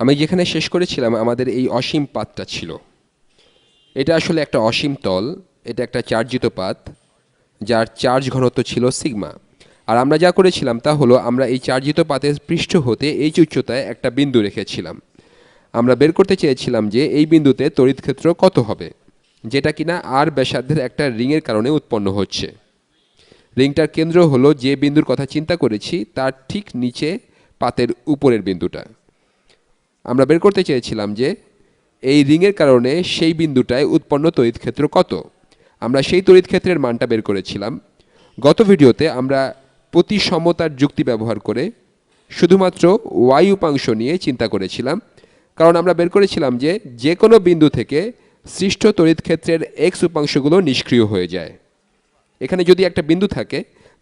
আমি যেখানে শেষ করেছিলাম আমাদের এই অসীম পাতটা ছিল। এটা আসলে একটা অসীম তল, এটা একটা চার্জিত পাত যার চার্জ ঘনত্ব ছিল সিগমা। আর আমরা যা করেছিলাম তা হলো আমরা এই চার্জিত পাতের পৃষ্ঠ হতে এইচ উচ্চতায় একটা বিন্দু রেখেছিলাম। আমরা বের করতে চেয়েছিলাম যে এই বিন্দুতে তড়িৎ ক্ষেত্র কত হবে, যেটা কিনা আর ব্যাসার্ধের একটা রিংয়ের কারণে উৎপন্ন হচ্ছে। রিংটার কেন্দ্র হলো যে বিন্দুর কথা চিন্তা করেছি তার ঠিক নিচে পাতের উপরের বিন্দুটা। আমরা বের করতে চেয়েছিলাম যে এই রিংয়ের কারণে সেই বিন্দুটায় উৎপন্ন তড়িৎ ক্ষেত্র কত। আমরা সেই তড়িৎ ক্ষেত্রের মানটা বের করেছিলাম। গত ভিডিওতে আমরা প্রতিসমতার যুক্তি ব্যবহার করে শুধুমাত্র ওয়াই উপাংশ নিয়ে চিন্তা করেছিলাম, কারণ আমরা বের করেছিলাম যে যে কোনো বিন্দু থেকে সৃষ্ট তড়িৎ ক্ষেত্রের এক্স উপাংশগুলো নিষ্ক্রিয় হয়ে যায়। এখানে যদি একটা বিন্দু থাকে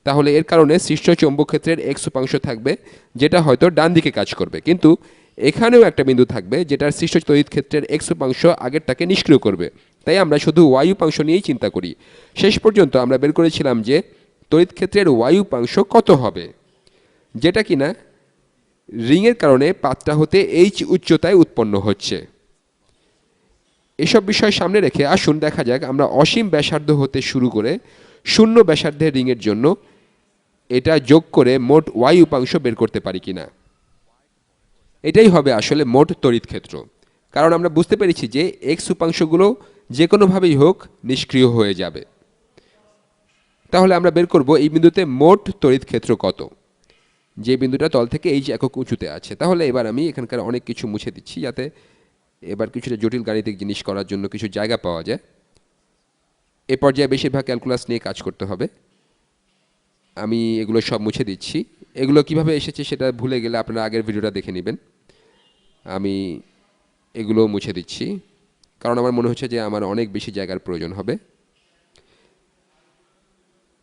তাহলে এর কারণে সৃষ্ট চৌম্বক ক্ষেত্রের এক্স উপাংশ থাকবে, যেটা হয়তো ডান দিকে কাজ করবে, কিন্তু এখানেও একটা বিন্দু থাকবে যেটার সৃষ্ট তড়িৎ ক্ষেত্রের এক্স উপাংশ আগেরটাকে নিষ্ক্রিয় করবে। তাই আমরা শুধু ওয়াই উপাংশ নিয়েই চিন্তা করি। শেষ পর্যন্ত আমরা বের করেছিলাম যে তড়িৎ ক্ষেত্রের ওয়াই উপাংশ কত হবে, যেটা কিনা রিংয়ের কারণে পাতটা হতে এইচ উচ্চতায় উৎপন্ন হচ্ছে। এসব বিষয় সামনে রেখে আসুন দেখা যাক আমরা অসীম ব্যাসার্ধ হতে শুরু করে শূন্য ব্যাসার্ধের রিংয়ের জন্য এটা যোগ করে মোট ওয়াই উপাংশ বের করতে পারি কিনা। এটাই হবে আসলে মোট তড়িৎ ক্ষেত্র, কারণ আমরা বুঝতে পেরেছি যে এক্স উপাংশগুলো যে কোনোভাবেই হোক নিষ্ক্রিয় হয়ে যাবে। তাহলে আমরা বের করব এই বিন্দুতে মোট তড়িৎ ক্ষেত্র কত, যে বিন্দুটা তল থেকে এইচ একক উঁচুতে আছে। তাহলে এবার আমি এখানকার অনেক কিছু মুছে দিচ্ছি, যাতে এবার কিছুটা জটিল গাণিতিক জিনিস করার জন্য কিছু জায়গা পাওয়া যায়। এ পর্যায়ে বেশিরভাগ ক্যালকুলাস নিয়ে কাজ করতে হবে। আমি এগুলো সব মুছে দিচ্ছি। এগুলো কিভাবে এসেছে সেটা ভুলে গেলে আপনারা আগের ভিডিওটা দেখে নেবেন। আমি এগুলো মুছে দিচ্ছি, কারণ আমার মনে হচ্ছে যে আমার অনেক বেশি জায়গার প্রয়োজন হবে।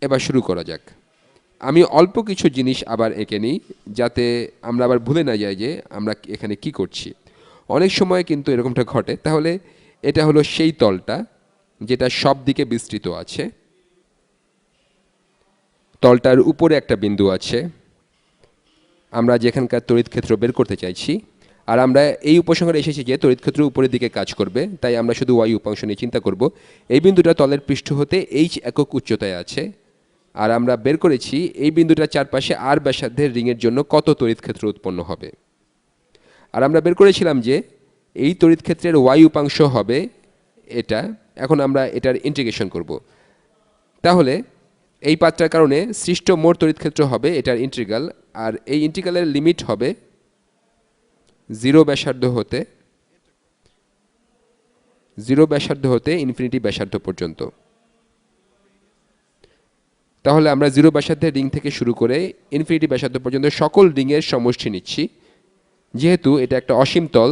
এবার শুরু করা যাক। আমি অল্প কিছু জিনিস আবার এঁকে নিই, যাতে আমরা আবার ভুলে না যাই যে আমরা এখানে কি করছি। অনেক সময় কিন্তু এরকমটা ঘটে। তাহলে এটা হলো সেই তলটা যেটা সব দিকে বিস্তৃত আছে। তলটার উপরে একটা বিন্দু আছে, আমরা যেখানকার তড়িৎ ক্ষেত্র বের করতে চাইছি। আর আমরা এই উপসংহারে এসেছি যে তড়িৎ ক্ষেত্র উপরের দিকে কাজ করবে, তাই আমরা শুধু ওয়াই উপাংশ নিয়ে চিন্তা করব। এই বিন্দুটা তলের পৃষ্ঠ হতে এইচ একক উচ্চতায় আছে, আর আমরা বের করেছি এই বিন্দুটার চারপাশে আর ব্যাসার্ধের রিংয়ের জন্য কত তড়িৎ ক্ষেত্র উৎপন্ন হবে। আর আমরা বের করেছিলাম যে এই তড়িৎ ক্ষেত্রের ওয়াই উপাংশ হবে এটা। এখন আমরা এটার ইন্টিগ্রেশন করব। তাহলে এই পাতটার কারণে সৃষ্ট মোট তড়িৎ ক্ষেত্র হবে এটার ইন্টিগ্রাল, আর এই ইন্টিগ্রালের লিমিট হবে জিরো ব্যাসার্ধ হতে ইনফিনিটি ব্যাসার্ধ পর্যন্ত। তাহলে আমরা জিরো ব্যাসার্ধের রিং থেকে শুরু করে ইনফিনিটি ব্যাসার্ধ পর্যন্ত সকল রিংয়ের সমষ্টি নিচ্ছি। যেহেতু এটা একটা অসীম তল,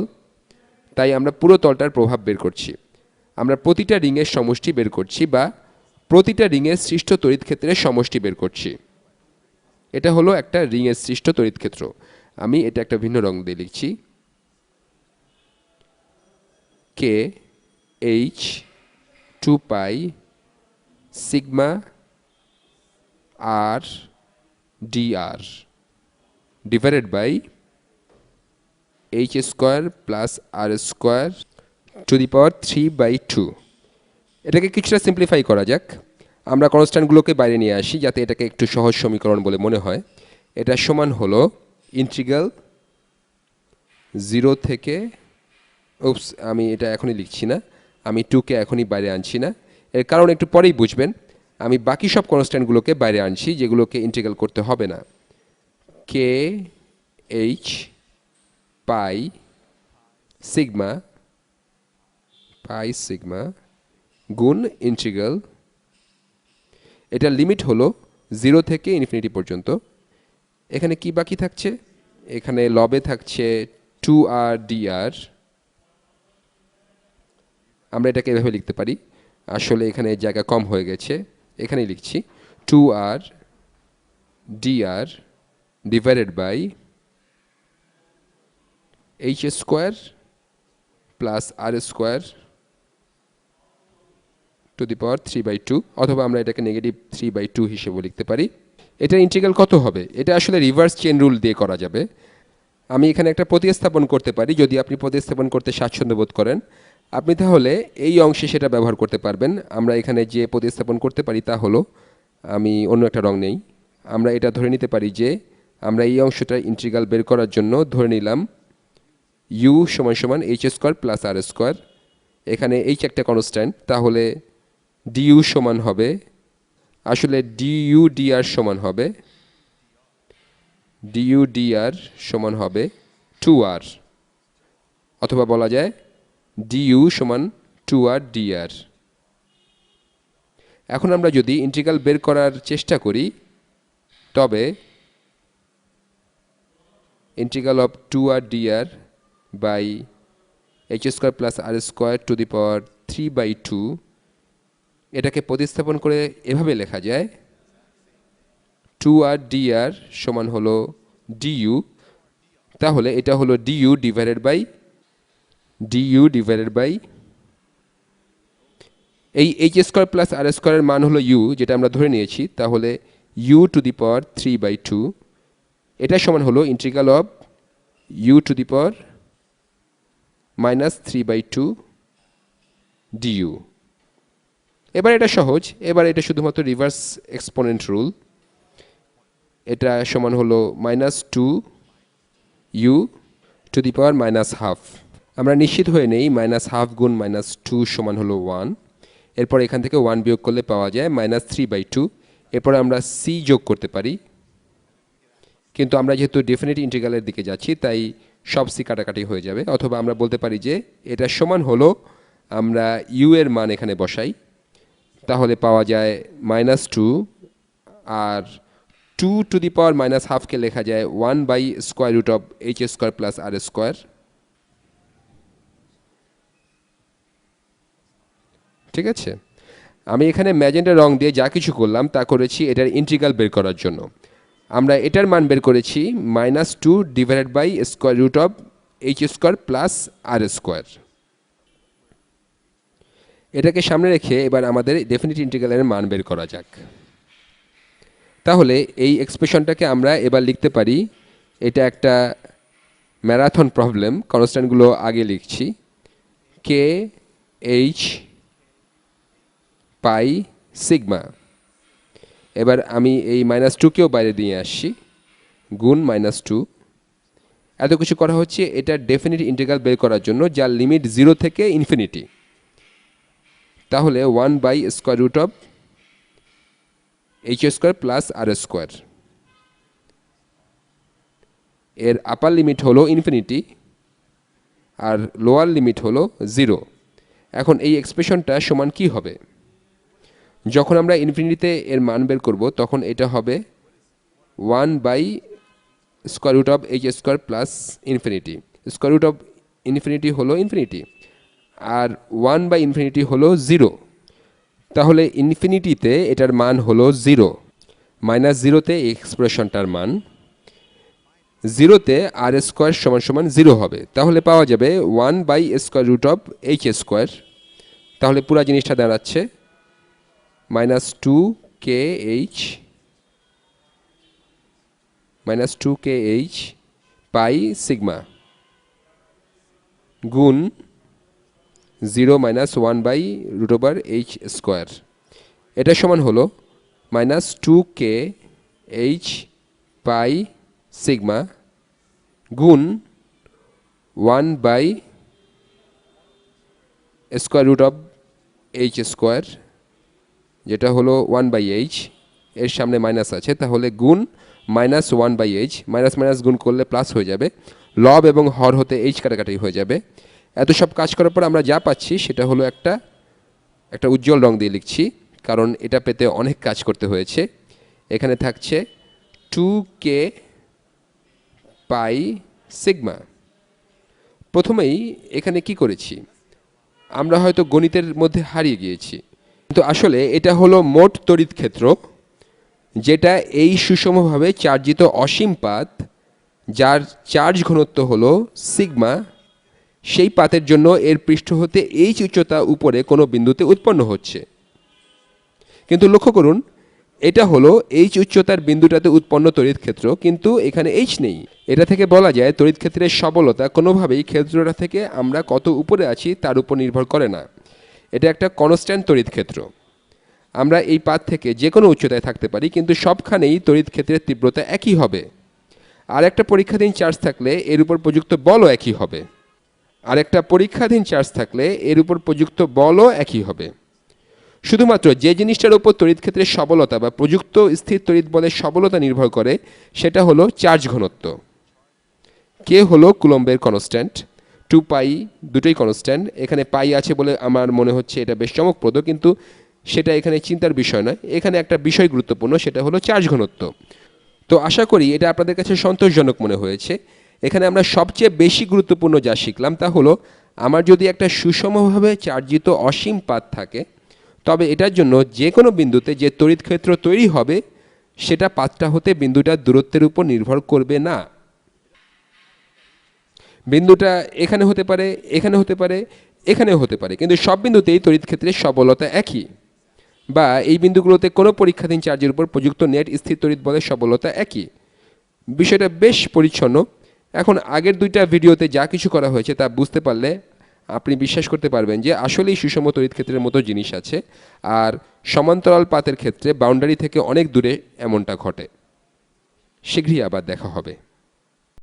তাই আমরা পুরো তলটার প্রভাব বের করছি। আমরা প্রতিটা রিংয়ের সমষ্টি বের করছি, বা প্রতিটা রিংয়ের সৃষ্ট তড়িৎ ক্ষেত্রের সমষ্টি বের করছি। এটা হলো একটা রিংয়ের সৃষ্ট তড়িৎ ক্ষেত্র। আমি এটা একটা ভিন্ন রং দিয়ে লিখছি। K H 2 pi sigma r dr divided by H square plus r square to the power 3/2। এটাকে কিছুটা সিম্পলিফাই করা যাক। আমরা কনস্ট্যান্টগুলোকে বাইরে নিয়ে আসি যাতে এটাকে একটু সহজ সমীকরণ বলে মনে হয়। এটা সমান হলো ইন্টিগ্রাল 0 থেকে, আমি এটা এখনই লিখছি না, আমি 2কে এখনই বাইরে আনছি না। এর কারণ একটু পরেই বুঝবেন। আমি বাকি সব কনস্ট্যান্টগুলোকে বাইরে আনছি যেগুলোকে ইন্টিগ্রাল করতে হবে না। কে এইচ পাই সিগমা গুণ ইন্টিগ্রাল, এটার লিমিট হলো 0 থেকে ইনফিনিটি পর্যন্ত। এখানে কি বাকি থাকছে? এখানে লবে থাকছে 2r dr। আমরা এটাকে এভাবে লিখতে পারি, আসলে এখানে জায়গা কম হয়ে গেছে, এখানেই লিখছি 2r dr divided by H square plus r square to the power 3/2, অথবা আমরা এটাকে নেগেটিভ 3/2 হিসেবে লিখতে পারি। এটার ইন্টিগ্রাল কত হবে? এটা আসলে রিভার্স চেন রুল দিয়ে করা যাবে। আমি এখানে একটা প্রতিস্থাপন করতে পারি। যদি আপনি প্রতিস্থাপন করতে স্বাচ্ছন্দ্য বোধ করেন, আপনি তাহলে এই অংশে সেটা ব্যবহার করতে পারবেন। আমরা এখানে যে প্রতিস্থাপন করতে পারি তা হলো, আমি অন্য একটা রং নেই। আমরা এটা ধরে নিতে পারি যে আমরা এই অংশটা ইন্টিগ্রাল বের করার জন্য ধরে নিলাম ইউ সমান সমান H square plus r square. এখানে এইচ একটা কনস্ট্যান্ট, তাহলে ডিইউ সমান হবে, আসলে ডিইউ ডিআর সমান হবে, ডিইউ ডিআর সমান হবে 2r, অথবা বলা যায় ডিইউ সমান 2r ডিআর। এখন আমরা যদি ইন্টিগ্রাল বের করার চেষ্টা করি, তবে integral of 2r dr by H square plus r square to the power 3/2, এটাকে প্রতিস্থাপন করে এভাবে লেখা যায় 2r dr সমান হলো du, তাহলে এটা হলো du ডিভাইডেড বাই এই এইচ স্কোয়ার প্লাস আর স্কোয়ারের মান হলো u, যেটা আমরা ধরে নিয়েছি, তাহলে u টু দি পাওয়ার 3/2, এটা সমান হলো integral of u two the power -3/2 du। এবার এটা সহজ, এবার এটা শুধুমাত্র রিভার্স এক্সপোনেন্ট রুল। এটা সমান হলো -2u টু দি পাওয়ার -12। আমরা নিশ্চিত হয়ে নেই -12 গুণ -2 সমান হলো 1। এরপর এখান থেকে 1 বিয়োগ করলে পাওয়া যায় -3/2। এরপর আমরা c যোগ করতে পারি, কিন্তু আমরা যেহেতু ডেফিনিট ইন্টিগ্রালের দিকে যাচ্ছি তাই সব c কাটাকাটি হয়ে যাবে। অথবা আমরা বলতে পারি যে এটা সমান হলো, আমরা u এর মান এখানে বসাই, তাহলে পাওয়া যায় -2, আর 2 টু দি পাওয়ার -12 কে লেখা যায় 1/√h square plus r square. ঠিক আছে, আমি এখানে ম্যাজেন্টা রং দিয়ে যা কিছু করলাম তা করেছি এটার ইন্টিগ্রাল বের করার জন্য। আমরা এটার মান বের করেছি -2 divided by h square plus r square. এটাকে সামনে রেখে এবার আমাদের ডেফিনিট ইন্টিগ্রালের মান বের করা যাক। তাহলে এই এক্সপ্রেশনটাকে আমরা এবার লিখতে পারি, এটা একটা ম্যারাথন প্রবলেম, কনস্ট্যান্টগুলো আগে লিখছি, কে এইচ পাই সিগমা। এবার আমি এই -2কেও বাইরে দিয়ে আসছি, গুণ -2। এত কিছু করা হচ্ছে এটা ডেফিনিট ইন্টিগ্রাল বের করার জন্য, যার লিমিট 0 থেকে ইনফিনিটি। তাহলে 1/h square plus r square, এর আপার লিমিট হলো ইনফিনিটি আর লোয়ার লিমিট হলো 0। এখন এই এক্সপ্রেশনটা সমান কি হবে? যখন আমরা ইনফিনিটিতে এর মান বের করব তখন এটা হবে 1/h square plus infinity. Infinity হলো ইনফিনিটি, আর 1/∞ হলো 0। তাহলে ইনফিনিটিতে এটার মান হলো 0, -0তে এই এক্সপ্রেশনটার মান, 0তে আর স্কোয়ার সমান সমান 0 হবে। তাহলে পাওয়া যাবে 1/h স্কোয়ার। তাহলে পুরো জিনিসটা দাঁড়াচ্ছে -2kh পাই সিগমা গুণ 0 - 1/√h স্কোয়ার। এটা সমান হলো -2kh পাই সিগমা গুণ 1/√h স্কোয়ার, যেটা হলো 1/h, এর সামনে মাইনাস আছে, তাহলে গুণ -1/h, মাইনাস মাইনাস গুণ করলে প্লাস হয়ে যাবে, লব এবং হর হতে h কাটাকাটি হয়ে যাবে। এত সব কাজ করার পর আমরা যা পাচ্ছি সেটা হলো একটা উজ্জ্বল রং দিয়ে লিখছি, কারণ এটা পেতে অনেক কাজ করতে হয়েছে। এখানে থাকছে 2k পাই সিগমা। প্রথমেই এখানে কি করেছি, আমরা হয়তো গণিতের মধ্যে হারিয়ে গিয়েছি, কিন্তু আসলে এটা হলো মোট তড়িৎ ক্ষেত্র, যেটা এই সুষমভাবে চার্জিত অসীম পাত, যার চার্জ ঘনত্ব হলো সিগমা, সেই পাতের জন্য এর পৃষ্ঠ হতে h উচ্চতা উপরে কোনো বিন্দুতে উৎপন্ন হচ্ছে। কিন্তু লক্ষ্য করুন, এটা হলো এইচ উচ্চতার বিন্দুটাতে উৎপন্ন তড়িৎ ক্ষেত্র, কিন্তু এখানে এইচ নেই। এটা থেকে বলা যায় তড়িৎ ক্ষেত্রের সবলতা কোনোভাবেই ক্ষেত্রটা থেকে আমরা কত উপরে আছি তার উপর নির্ভর করে না। এটা একটা কনস্ট্যান্ট তড়িৎ ক্ষেত্র। আমরা এই পাত থেকে যে কোনো উচ্চতায় থাকতে পারি, কিন্তু সবখানেই তড়িৎ ক্ষেত্রের তীব্রতা একই হবে। আর একটা পরীক্ষাধীন চার্জ থাকলে এর উপর প্রযুক্ত বলও একই হবে। আর একটা পরীক্ষাধীন চার্জ থাকলে এর উপর প্রযুক্ত বলও একই হবে। শুধুমাত্র যে জিনিসটার উপর তড়িৎ ক্ষেত্রের সবলতা বা প্রযুক্ত স্থির তড়িৎ বলের সবলতা নির্ভর করে সেটা হলো চার্জ ঘনত্ব। কে হলো কুলম্বের কনস্ট্যান্ট, 2 পাই, দুটোই কনস্ট্যান্ট। এখানে পাই আছে বলে আমার মনে হচ্ছে এটা বেশ চমকপ্রদ, কিন্তু সেটা এখানে চিন্তার বিষয় নয়। এখানে একটা বিষয় গুরুত্বপূর্ণ, সেটা হলো চার্জ ঘনত্ব। তো আশা করি এটা আপনাদের কাছে সন্তোষজনক মনে হয়েছে। এখানে আমরা সবচেয়ে বেশি গুরুত্বপূর্ণ যা শিখলাম তা হলো, আমার যদি একটা সুষমভাবে চার্জিত অসীম পাত থাকে, তবে এটার জন্য যে কোনো বিন্দুতে যে তড়িৎ ক্ষেত্র তৈরি হবে সেটা পাতটা হতে বিন্দুটার দূরত্বের উপর নির্ভর করবে না। বিন্দুটা এখানে হতে পারে, এখানে হতে পারে, এখানেও হতে পারে, কিন্তু সব বিন্দুতেই তড়িৎ ক্ষেত্রের সবলতা একই। বা এই বিন্দুগুলোতে কোনো পরীক্ষাধীন চার্জের উপর প্রযুক্ত নেট স্থির তড়িৎ বলের সবলতা একই। বিষয়টা বেশ পরিচ্ছন্ন। এখন আগের দুইটা ভিডিওতে যা কিছু করা হয়েছে তা বুঝতে পারলে আপনি বিশ্বাস করতে পারবেন যে আসলেই সুষম তড়িৎ ক্ষেত্রের মতো জিনিস আছে। আর সমান্তরাল পাতের ক্ষেত্রে বাউন্ডারি থেকে অনেক দূরে এমনটা ঘটে। শীঘ্রই আবার দেখা হবে।